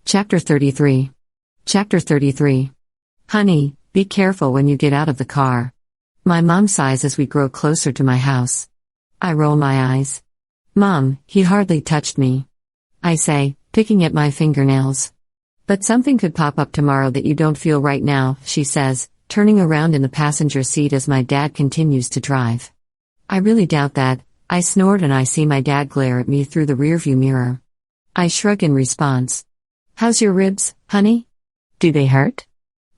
Chapter 33. Chapter 33. Honey, be careful when you get out of the car. My mom sighs as we grow closer to my house. I roll my eyes. Mom, he hardly touched me. I say, picking at my fingernails. But something could pop up tomorrow that you don't feel right now, she says, turning around in the passenger seat as my dad continues to drive. I really doubt that. I snort and I see my dad glare at me through the rearview mirror. I shrug in response. How's your ribs, honey? Do they hurt?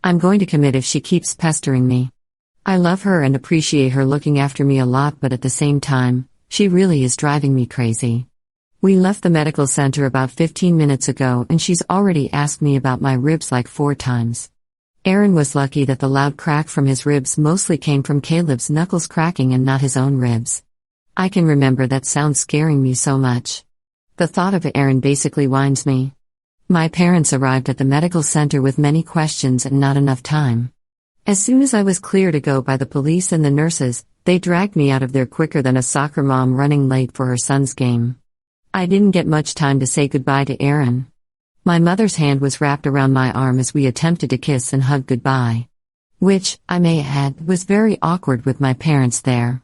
I'm going to commit if she keeps pestering me. I love her and appreciate her looking after me a lot, but at the same time, she really is driving me crazy. We left the medical center about 15 minutes ago and she's already asked me about my ribs like 4 times. Aaron was lucky that the loud crack from his ribs mostly came from Caleb's knuckles cracking and not his own ribs. I can remember that sound scaring me so much. The thought of Aaron basically winds me. My parents arrived at the medical center with many questions and not enough time. As soon as I was clear to go by the police and the nurses, they dragged me out of there quicker than a soccer mom running late for her son's game. I didn't get much time to say goodbye to Aaron. My mother's hand was wrapped around my arm as we attempted to kiss and hug goodbye. Which, I may add, was very awkward with my parents there.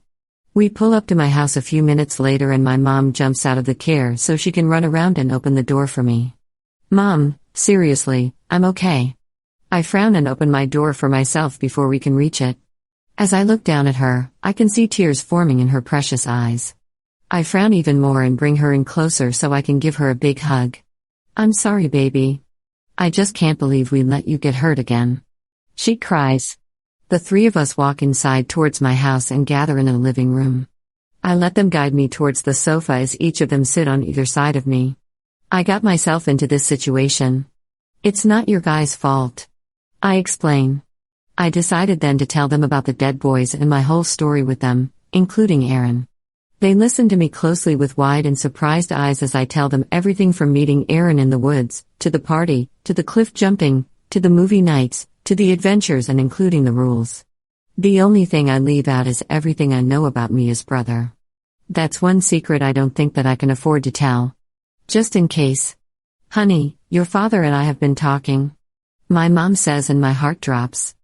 We pull up to my house a few minutes later and my mom jumps out of the car so she can run around and open the door for me. Mom, seriously, I'm okay. I frown and open my door for myself before we can reach it. As I look down at her, I can see tears forming in her precious eyes. I frown even more and bring her in closer so I can give her a big hug. I'm sorry, baby. I just can't believe we let you get hurt again. She cries. The 3 of us walk inside towards my house and gather in a living room. I let them guide me towards the sofa as each of them sit on either side of me. I got myself into this situation. It's not your guys' fault. I explain. I decided then to tell them about the dead boys and my whole story with them, including Aaron. They listen to me closely with wide and surprised eyes as I tell them everything from meeting Aaron in the woods, to the party, to the cliff jumping, to the movie nights, to the adventures and including the rules. The only thing I leave out is everything I know about me as brother. That's one secret I don't think that I can afford to tell. Just in case. Honey, your father and I have been talking. My mom says and my heart drops.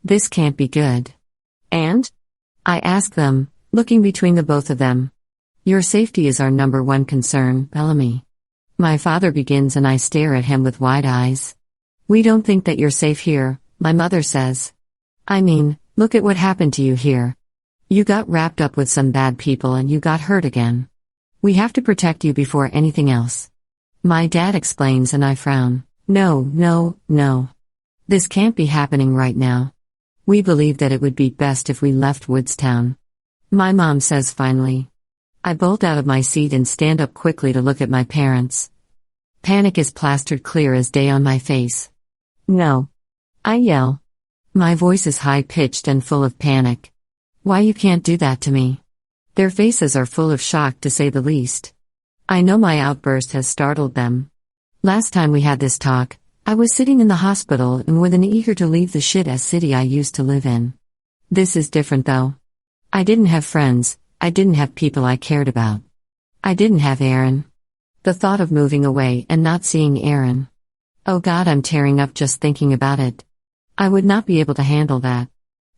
This can't be good. And? I ask them, looking between the both of them. Your safety is our number one concern, Bellamy. My father begins and I stare at him with wide eyes. We don't think that you're safe here, my mother says. I mean, look at what happened to you here. You got wrapped up with some bad people and you got hurt again. We have to protect you before anything else. My dad explains and I frown. No. This can't be happening right now. We believe that it would be best if we left Woodstown. My mom says finally. I bolt out of my seat and stand up quickly to look at my parents. Panic is plastered clear as day on my face. No. I yell. My voice is high-pitched and full of panic. Why you can't do that to me? Their faces are full of shock to say the least. I know my outburst has startled them. Last time we had this talk, I was sitting in the hospital and more than eager to leave the shit-ass city I used to live in. This is different though. I didn't have friends, I didn't have people I cared about. I didn't have Aaron. The thought of moving away and not seeing Aaron. Oh God, I'm tearing up just thinking about it. I would not be able to handle that.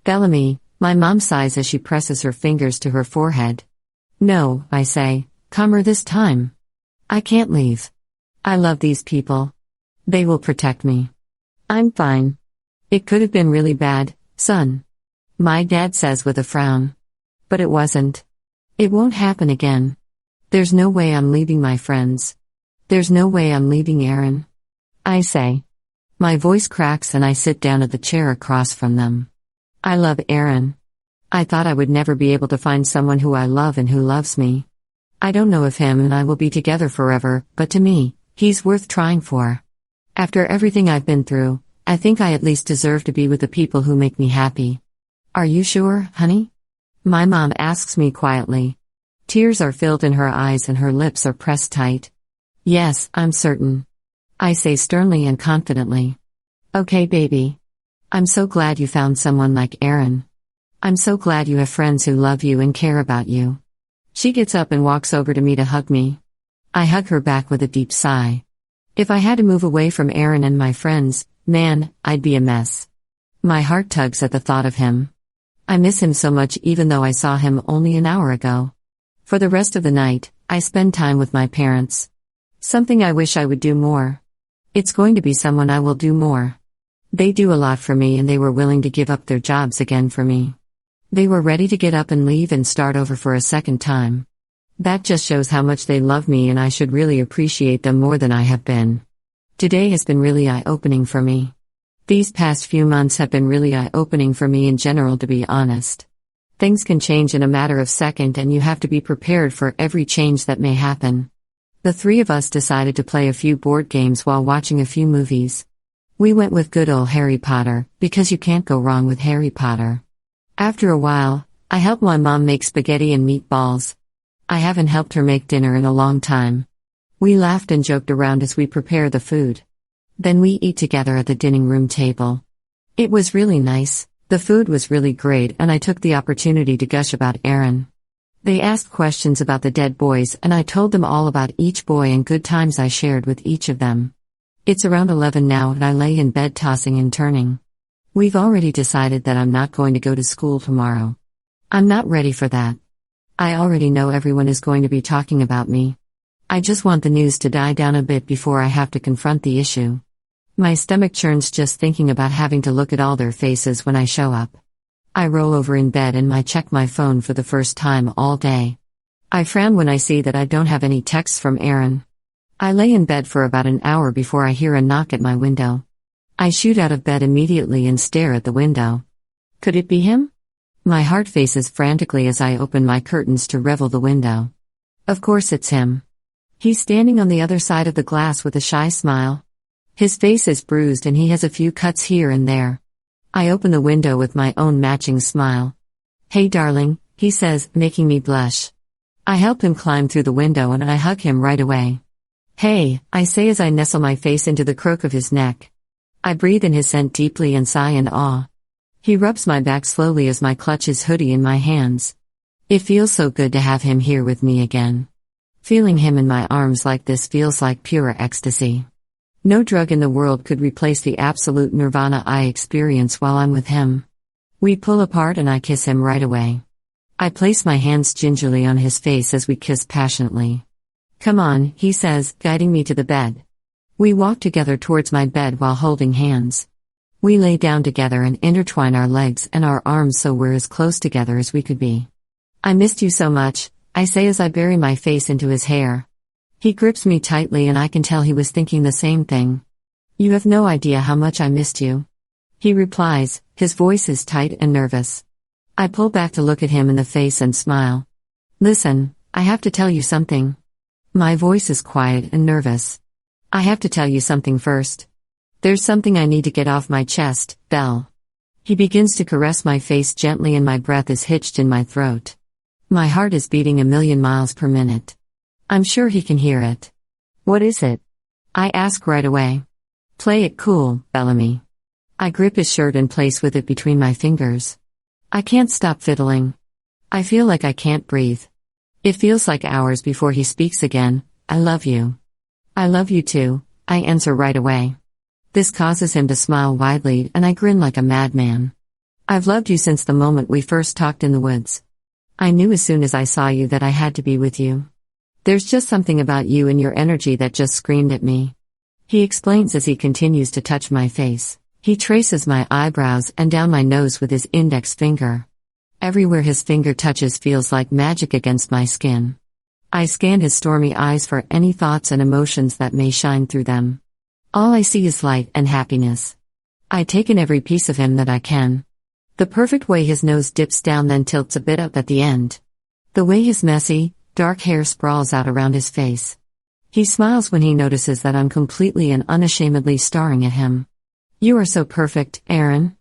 Bellamy, my mom sighs as she presses her fingers to her forehead. No, I say, calmer this time. I can't leave. I love these people. They will protect me. I'm fine. It could have been really bad, son. My dad says with a frown. But it wasn't. It won't happen again. There's no way I'm leaving my friends. There's no way I'm leaving Aaron. I say. My voice cracks and I sit down at the chair across from them. I love Aaron. I thought I would never be able to find someone who I love and who loves me. I don't know if him and I will be together forever, but to me, he's worth trying for. After everything I've been through, I think I at least deserve to be with the people who make me happy. Are you sure, honey? My mom asks me quietly. Tears are filled in her eyes and her lips are pressed tight. Yes, I'm certain. I say sternly and confidently. Okay, baby. I'm so glad you found someone like Aaron. I'm so glad you have friends who love you and care about you. She gets up and walks over to me to hug me. I hug her back with a deep sigh. If I had to move away from Aaron and my friends, man, I'd be a mess. My heart tugs at the thought of him. I miss him so much even though I saw him only an hour ago. For the rest of the night, I spend time with my parents. Something I wish I would do more. It's going to be someone I will do more. They do a lot for me and they were willing to give up their jobs again for me. They were ready to get up and leave and start over for a second time. That just shows how much they love me and I should really appreciate them more than I have been. Today has been really eye-opening for me. These past few months have been really eye-opening for me in general, to be honest. Things can change in a matter of seconds and you have to be prepared for every change that may happen. The three of us decided to play a few board games while watching a few movies. We went with good old Harry Potter, because you can't go wrong with Harry Potter. After a while, I helped my mom make spaghetti and meatballs. I haven't helped her make dinner in a long time. We laughed and joked around as we prepare the food. Then we eat together at the dining room table. It was really nice, the food was really great, and I took the opportunity to gush about Aaron. They asked questions about the dead boys and I told them all about each boy and good times I shared with each of them. It's around 11 now and I lay in bed tossing and turning. We've already decided that I'm not going to go to school tomorrow. I'm not ready for that. I already know everyone is going to be talking about me. I just want the news to die down a bit before I have to confront the issue. My stomach churns just thinking about having to look at all their faces when I show up. I roll over in bed and I check my phone for the first time all day. I frown when I see that I don't have any texts from Aaron. I lay in bed for about an hour before I hear a knock at my window. I shoot out of bed immediately and stare at the window. Could it be him? My heart faces frantically as I open my curtains to revel the window. Of course it's him. He's standing on the other side of the glass with a shy smile. His face is bruised and he has a few cuts here and there. I open the window with my own matching smile. "Hey darling," he says, making me blush. I help him climb through the window and I hug him right away. "Hey," I say as I nestle my face into the crook of his neck. I breathe in his scent deeply and sigh in awe. He rubs my back slowly as I clutch his hoodie in my hands. It feels so good to have him here with me again. Feeling him in my arms like this feels like pure ecstasy. No drug in the world could replace the absolute nirvana I experience while I'm with him. We pull apart and I kiss him right away. I place my hands gingerly on his face as we kiss passionately. "Come on," he says, guiding me to the bed. We walk together towards my bed while holding hands. We lay down together and intertwine our legs and our arms so we're as close together as we could be. "I missed you so much," I say as I bury my face into his hair. He grips me tightly and I can tell he was thinking the same thing. "You have no idea how much I missed you," he replies, his voice is tight and nervous. I pull back to look at him in the face and smile. "Listen, I have to tell you something." My voice is quiet and nervous. "I have to tell you something first. There's something I need to get off my chest, Belle." He begins to caress my face gently and my breath is hitched in my throat. My heart is beating 1,000,000 miles per minute. I'm sure he can hear it. "What is it?" I ask right away. "Play it cool, Bellamy." I grip his shirt and place with it between my fingers. I can't stop fiddling. I feel like I can't breathe. It feels like hours before he speaks again. "I love you." "I love you too," I answer right away. This causes him to smile widely and I grin like a madman. "I've loved you since the moment we first talked in the woods. I knew as soon as I saw you that I had to be with you. There's just something about you and your energy that just screamed at me." He explains as he continues to touch my face. He traces my eyebrows and down my nose with his index finger. Everywhere his finger touches feels like magic against my skin. I scan his stormy eyes for any thoughts and emotions that may shine through them. All I see is light and happiness. I take in every piece of him that I can. The perfect way his nose dips down then tilts a bit up at the end. The way his messy, dark hair sprawls out around his face. He smiles when he notices that I'm completely and unashamedly staring at him. "You are so perfect, Aaron.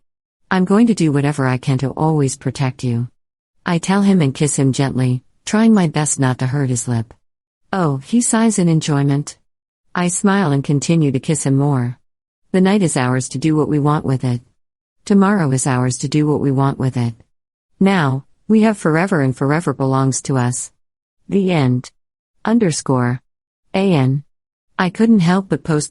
I'm going to do whatever I can to always protect you." I tell him and kiss him gently, trying my best not to hurt his lip. "Oh," he sighs in enjoyment. I smile and continue to kiss him more. The night is ours to do what we want with it. Tomorrow is ours to do what we want with it. Now, we have forever and forever belongs to us. The end. _AN. I couldn't help but post